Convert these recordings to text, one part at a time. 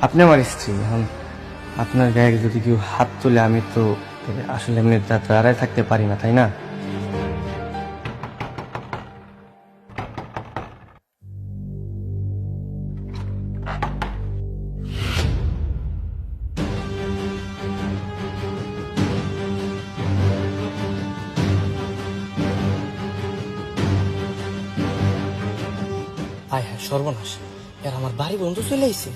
আপনি আমার স্ত্রী, এখন আপনার গায়ে যদি কেউ হাত তুলে আমি তো আসলে এমনি দাঁড়ায় থাকতে পারি না, তাই না? হায় হায় সর্বনাশ, এর আমার বাড়ি বন্ধু চলে আইছে।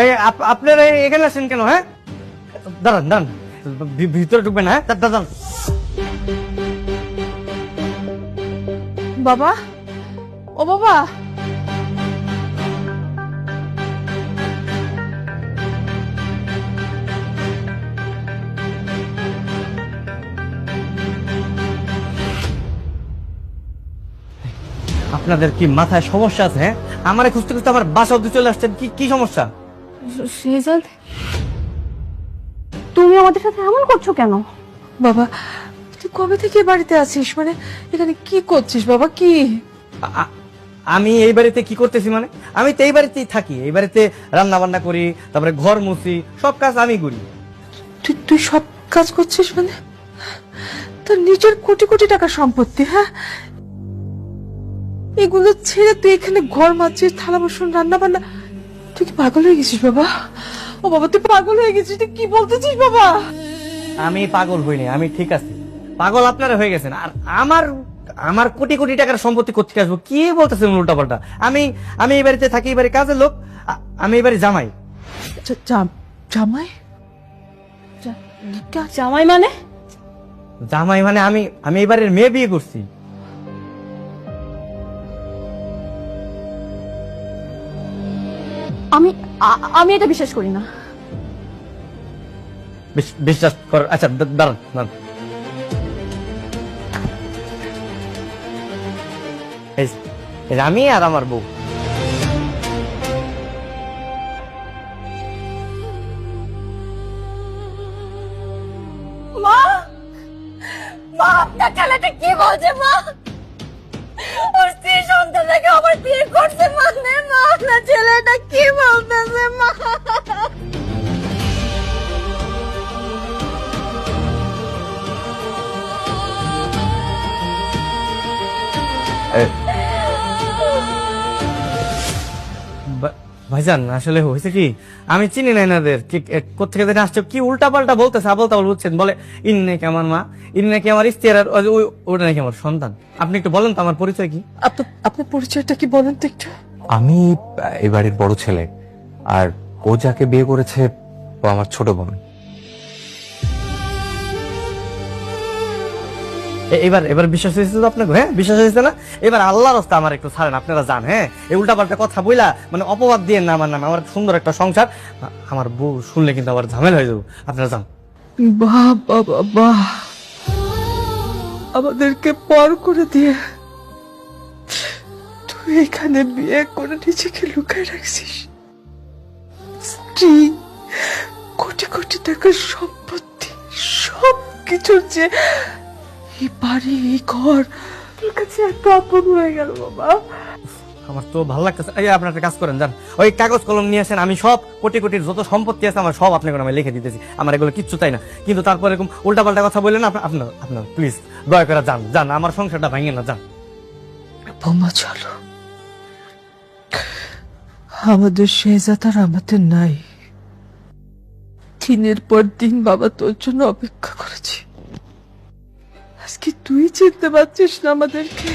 এই আপনারা এখানে আছেন কেন? হ্যাঁ, দাঁড়ান দাঁড়ান, ভিতরে ঢুকবেন। হ্যাঁ, দাঁড়ান। বাবা, ও বাবা, আপনাদের কি মাথায় সমস্যা আছে? হ্যাঁ, আমারে খুঁজতে খুঁজতে আমার বাসা অব্দি চলে আসছেন, কি কি সমস্যা? শেহজাদ, তুমি আমাদের সাথে এমন করছো কেন? বাবা, তুই কবে থেকে এ বাড়িতে আছিস? মানে এখানে কি করছিস বাবা? কি আমি এই বাড়িতে কি করতেছি মানে? আমি তো এই বাড়িতেই থাকি, এই বাড়িতে রান্না বান্না করি, তারপরে ঘর মুছি, সব কাজ আমি করি। তুই তুই সব কাজ করছিস? মানে তোর নিজের কোটি কোটি টাকার সম্পত্তি, হ্যাঁ, এগুলো ছেড়ে তুই এখানে ঘর মাছিস, থালা বাসন, রান্না বান্না। তুই কি পাগল হয়ে গেছিস বাবা? ও বাবা, তুই পাগল হয়ে গেছিস? তুই কি বলতেছিস বাবা? আমি পাগল হইনি, আমি ঠিক আছি। পাগল আপনারা হয়ে গেছেন। আর আমার আমার কোটি কোটি টাকার সম্পত্তি কোথেকে আসবো? কি বলতেছেন উল্টা পাল্টা? আমি আমি এই বাড়িতে থাকি, এই বাড়ির কাজের লোক, আমি এই বাড়ি জামাই। জামাই? জামাই মানে? জামাই মানে আমি আমি এই বাড়ির মেয়ে বিয়ে করছি। আমি আমি এটা বিশ্বাস করি না। বিশ্বাস কর। আচ্ছা দাঁড়ান দাঁড়ান, এই যে আমি আর আমার বউ। মা, মা, আপনার ছেলেটা কি বলছে? মা, ওর স্ত্রী সন্তানটাকে আবার বিয়ে করছে মানে? মা, আপনার ছেলেটা কি বলতেছে? মা, ভাইজান আসলে হয়েছে কি, আমি চিনি না এনাদের কোথেকে যেন আসছে, কি উল্টা পাল্টা বলতেছে, আবল তাবল বলছেন। বলে ইনি নাকি আমার মা, ইনি নাকি আমার স্ত্রী, আর ওটা নাকি আমার সন্তান। আপনি একটু বলেন তো আমার পরিচয় কি? আপনার পরিচয়টা কি বলেন তো একটু? আমি এই বাড়ির বড় ছেলে, আর ও যাকে বিয়ে করেছে ও আমার ছোট বোন। এবার এবার বিশ্বাস হয়েছে তো আপনাকে? হ্যাঁ, বিশ্বাস হয়েছে না? এবার আল্লাহর রাস্তা আমার একটু ছাড়েন, আপনারা যান। হ্যাঁ, এই উল্টা পাল্টা কথা বইলা মানে অপবাদ দিয়ে না আমার নামে। আমার সুন্দর একটা সংসার, আমার বউ শুনলে কিন্তু আবার ঝামেলা হয়ে যাবো। আপনারা যান। বাহ বাবা বাহ, আমাদেরকে পর করে দিয়ে তুই এখানে বিয়ে করে নিজেকে লুকায় রাখছিস। স্ত্রী, কোটি কোটি টাকার সম্পত্তি, সব কিছুর যে এই বাড়ি, এই ঘর তোর কাছে এত আপন হয়ে গেল বাবা। আমার তো ভালো লাগতেছে। এই আপনার একটা কাজ করেন, যান, ওই কাগজ কলম নিয়ে আসেন। আমি সব কোটি কোটির যত সম্পত্তি আছে আমার সব আপনাকে আমি লিখে দিতেছি। আমার এগুলো কিচ্ছু চাই না। কিন্তু তারপর এরকম উল্টা পাল্টা কথা বললেন আপনার আপনার প্লিজ দয়া করে যান, যান, আমার সংসারটা ভাঙিয়ে না, যান। বোমা, চলো, আমাদের শেহজাদ আর আমাদের নাই। দিনের পর দিন বাবা তোর জন্য অপেক্ষা করেছি। আজকে তুই চিনতে পারছিস না আমাদেরকে?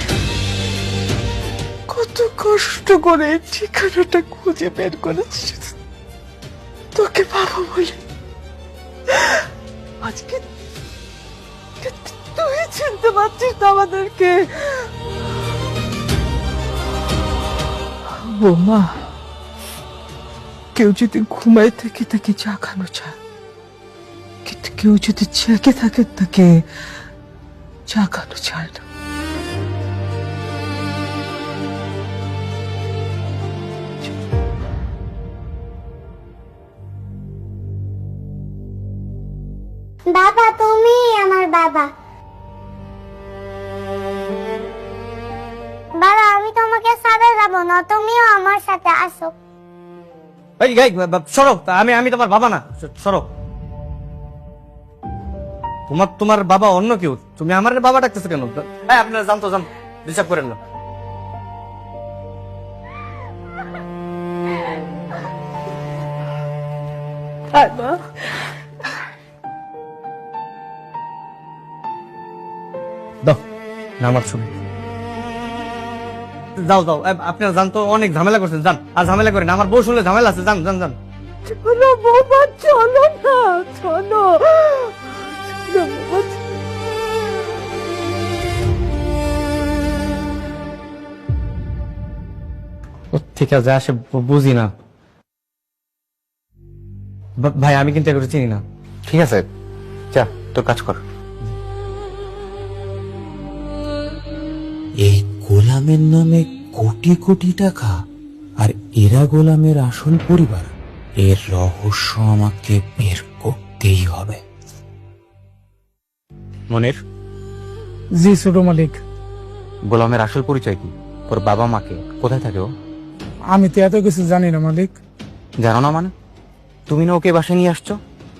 কত কষ্ট করে এই ঠিকানাটা খুঁজে বের করেছিস তোকে বাবা বলে। আজকে তুই চিনতে পারছিস না আমাদেরকে? বোমা, কেউ যদি ঘুমায় থাকে তাকে জাগানো চায়, কিন্তু কেউ যদি জেগে থাকে তাকে জাগানো চায় না। বাবা, তুমি আমার বাবা। বাবা, আমি তোমাকে ছাড়া যাব না, তুমিও আমার সাথে আসো। এই গাই সরো, আমি তোমার বাবা না, সরো। তোমার বাবা অন্য কেউ, তুমি আমার বাবা ডাকতেছো কেন? হ্যাঁ আপনারা জানতো, ডিস্টার্ব করেন না। আয় মা, দাও না আমার ছবি, যাও আপনারা জানতো, অনেক ঝামেলা করছেন, যান। আর ঝামেলা করেন, আমার বউ শুনলে ঝামেলা আছে, যান। চলো বৌমা, চলো না, চলো বৌমা। ঠিক আছে, আসে বুঝি না ভাই, আমি কিন্তু এগুলো চিনি না। ঠিক আছে, যা তোর কাজ কর। এই গোলামের নামে কোটি কোটি টাকা, আর এরা গোলামের আসল পরিবার। এর রহস্য আমাকে বের করতেই হবে। মনির, জি ছোট মালিক, গোলামের আসল পরিচয় কি? ওর বাবা মাকে, কোথায় থাকে ও? আমি তো এত কিছু জানি না মালিক। জানো না মানে? তুমি না ওকে বাসায় নিয়ে আসছো?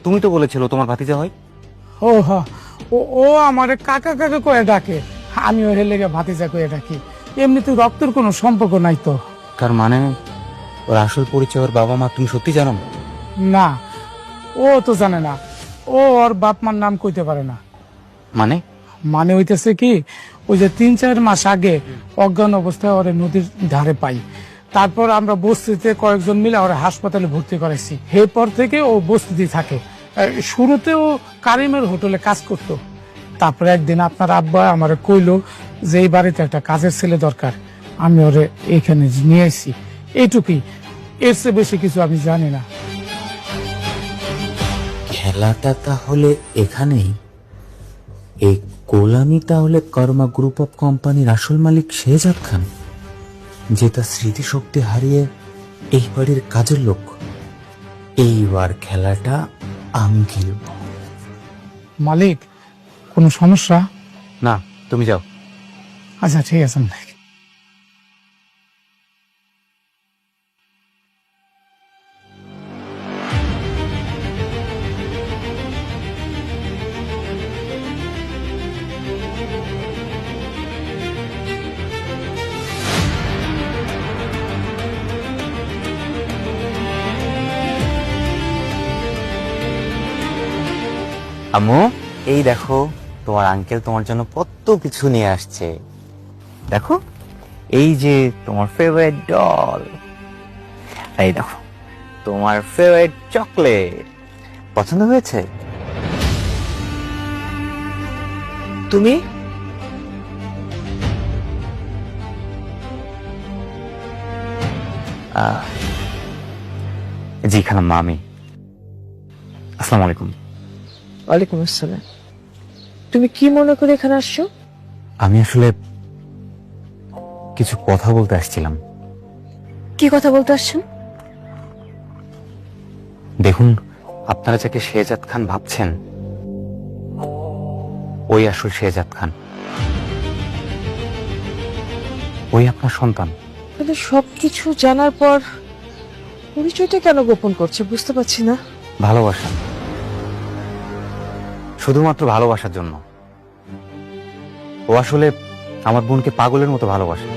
তুমি তো বলেছিল তোমার ভাতিজা হয়। ও হা, ও আমারে কাকা কাকা কয়ে ডাকে, আমি ওর লেগে ভাতিজা কয়ে ডাকি। এমনিতে রক্তের কোনো সম্পর্ক নাই তো। তার মানে ওর আসল পরিচয় ওর বাবা মা তুমি সত্যি জানো না? না, ও তো জানে না, ও ওর বাপ মার নাম কইতে পারে না। মানে? মানে হইতেছে কি, ওই যে 3-4 মাস আগে অজ্ঞান অবস্থায় ওরে নদীর ধারে পাই, তারপর আমরা বস্তিতে কয়েকজন মিলে ওরা হাসপাতালে ভর্তি করেছি। এরপর থেকে ও বস্তিতে থাকে। শুরুতে ও কারিমের হোটেলে কাজ করত। তারপরে একদিন আপনার আব্বা আমার কইলো যে এই বাড়িতে একটা কাজের ছেলে দরকার, আমি ওরে এখানে নিয়ে আসি। এইটুকুই, এর চেয়ে বেশি কিছু আমি জানি না। খেলাটা তাহলে এখানেই। এই গোলামি তাহলে কর্মা গ্রুপ অফ কোম্পানির আসল মালিক শেহজাদ খান, যে তার স্মৃতিশক্তি হারিয়ে এই বাড়ির কাজের লোক। এইবার খেলাটা আমি খেলব। মালিক, কোনো সমস্যা? না, তুমি যাও। আচ্ছা ঠিক আছে মালিক। আম্মু, এই দেখো তোমার আঙ্কেল তোমার জন্য কত কিছু নিয়ে আসছে। দেখো, এই যে তোমার ফেভারিট ডল, এই দেখো তোমার ফেভারিট চকলেট। পছন্দ হয়েছে? তুমি জি খালাম্মা, আমি। আসসালামু আলাইকুম। ওয়ালাইকুম আসসালাম। তুমি কি মনে করে এখানে আসছো? আমি আসলে কিছু কথা বলতে আসছিলাম। কি কথা বলতে আসছেন? দেখুন, আপনারা যাকে শেহজাদ খান ভাবছেন, ওই আসল শেহজাদ খান, ওই আপনার সন্তান। তাহলে সবকিছু জানার পর পরিচয়টা কেন গোপন করছে বুঝতে পারছি না। ভালোবাসা, শুধুমাত্র ভালোবাসার জন্য। ও আসলে আমার বোনকে পাগলের মতো ভালোবাসে।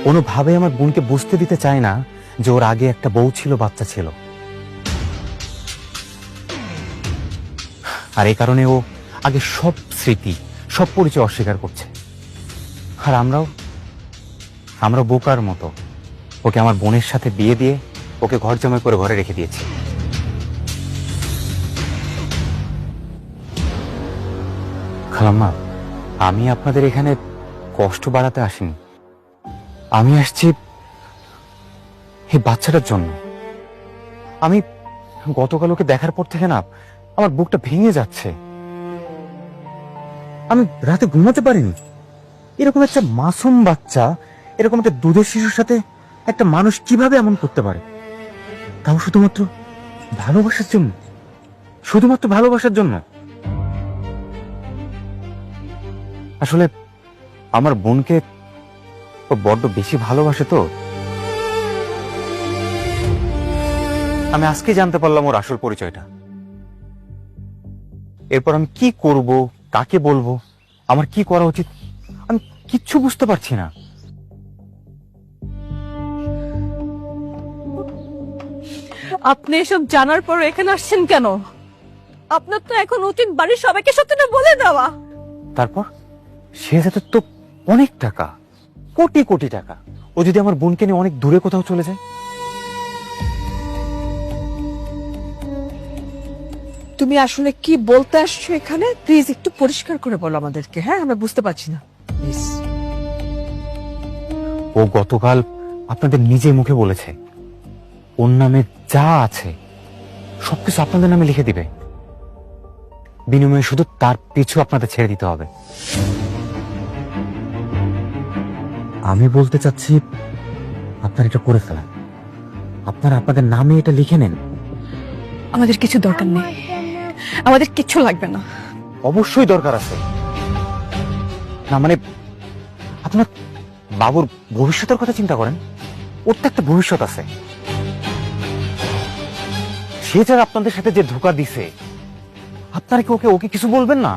কোনোভাবে আমার বোনকে বুঝতে দিতে চায় না যে ওর আগে একটা বউ ছিল, বাচ্চা ছিল। আর এই কারণে ও আগে সব স্মৃতি, সব পরিচয় অস্বীকার করছে। আর আমরা বোকার মতো ওকে আমার বোনের সাথে বিয়ে দিয়ে ওকে ঘর জমাই করে ঘরে রেখে দিয়েছি। খালাম্মা, আমি আপনাদের এখানে কষ্ট বাড়াতে আসিনি। আমি আসছি এই বাচ্চাটার জন্য। আমি গতকাল ওকে দেখার পর থেকে না আমার বুকটা ভেঙে যাচ্ছে। আমি রাতে ঘুমাতে পারিনি। এরকম একটা মাসুম বাচ্চা, এরকম একটা দুধের শিশুর সাথে একটা মানুষ কিভাবে এমন করতে পারে? তাও শুধুমাত্র ভালোবাসার জন্য, শুধুমাত্র ভালোবাসার জন্য। আসলে আমার বোনকে ও বড্ড বেশি ভালোবাসে তো। আমি আজকে জানতে পারলাম ওর আসল পরিচয়টা। এরপর আমি কি করব, কাকে বলবো, আমার কি করা উচিত, আমি কিচ্ছু বুঝতে পারছি না। আপনি এসব জানার পর এখানে আসছেন কেন? আপনার তো এখন উচিত বাড়ির সবাইকে সত্যটা বলে দেওয়া। তারপর শেহজাদের তো অনেক টাকা, কোটি কোটি টাকা। ও যদি আমার বোনকে নিয়ে অনেক দূরে কোথাও চলে যায়? তুমি আসলে কি বলতে আসছো এখানে? প্লিজ একটু পরিষ্কার করে বলো আমাদেরকে। হ্যাঁ, আমরা বুঝতে পারছি না, প্লিজ। ও গতকাল আপনাদের নিজে মুখে বলেছে ওর নামে যা আছে সবকিছু আপনাদের নামে লিখে দিবে, বিনিময়ে শুধু তার পিছু আপনাদের ছেড়ে দিতে হবে। আমি বলতে চাচ্ছি আপনারা এটা করে ফেলেন, আপনারা আপনাদের নামে এটা লিখে নেন। আমাদের কিছু দরকার নেই, আমাদের কিচ্ছু লাগবে না। অবশ্যই দরকার আছে। না মানে আপনার বাবুর ভবিষ্যতের কথা চিন্তা করেন, ওর তো একটা ভবিষ্যৎ আছে। সে যারা আপনাদের সাথে যে ধোঁকা দিছে, আপনারা কি ওকে ওকে কিছু বলবেন না?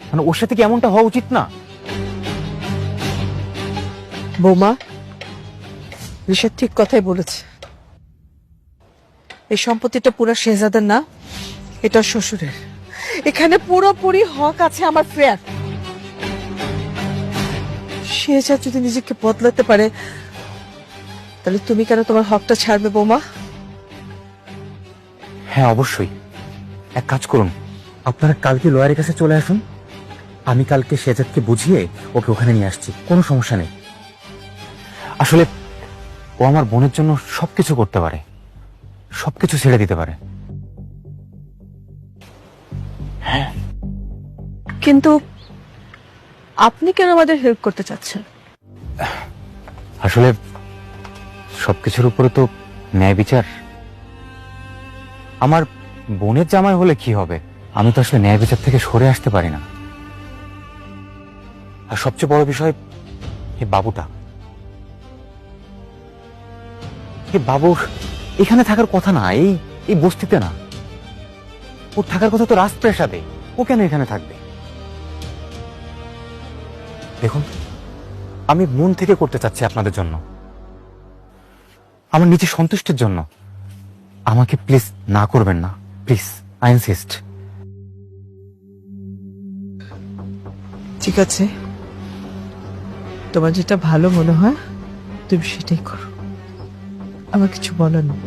মানে ওর সাথে কি এমনটা হওয়া উচিত না? বৌমা, ঋষাদ ঠিক কথাই বলেছে। এই সম্পত্তিটা পুরো শেহজাদের না, এটা শ্বশুরের। এখানে পুরোপুরি হক আছে আমার ফ্রেয়ার। শেহজাদ যদি নিজেকে বদলাতে পারে, তাহলে তুমি কেন তোমার হকটা ছাড়বে বৌমা? হ্যাঁ অবশ্যই। এক কাজ করুন, আপনারা কালকে লয়ারের কাছে চলে আসুন, আমি কালকে শেহজাদকে বুঝিয়ে ওকে ওখানে নিয়ে আসছি, কোনো সমস্যা নেই। আসলে ও আমার বোনের জন্য সবকিছু করতে পারে, সবকিছু ছেড়ে দিতে পারে। কিন্তু আপনি কেন আমাদের হেল্প করতে চাচ্ছেন? আসলে সবকিছুর উপরে তো ন্যায় বিচার। আমার বোনের জামাই হলে কি হবে, আমি তো আসলে ন্যায় বিচার থেকে সরে আসতে পারি না। আর সবচেয়ে বড় বিষয় এই বাবুটা, এই বাবুর এখানে থাকার কথা না, এই এই বস্তিতে না। ওর থাকার কথা তো রাজপ্রাসাদে, ও কেন এখানে থাকবে? দেখুন, আমি মন থেকে করতে চাচ্ছি আপনাদের জন্য, আমার নিজের সন্তুষ্টির জন্য। আমাকে প্লিজ না করবেন না, প্লিজ, আই ইনসিস্ট। ঠিক আছে, তোমার যেটা ভালো মনে হয় তুমি সেটাই করো, আমার কিছু বলার নেই।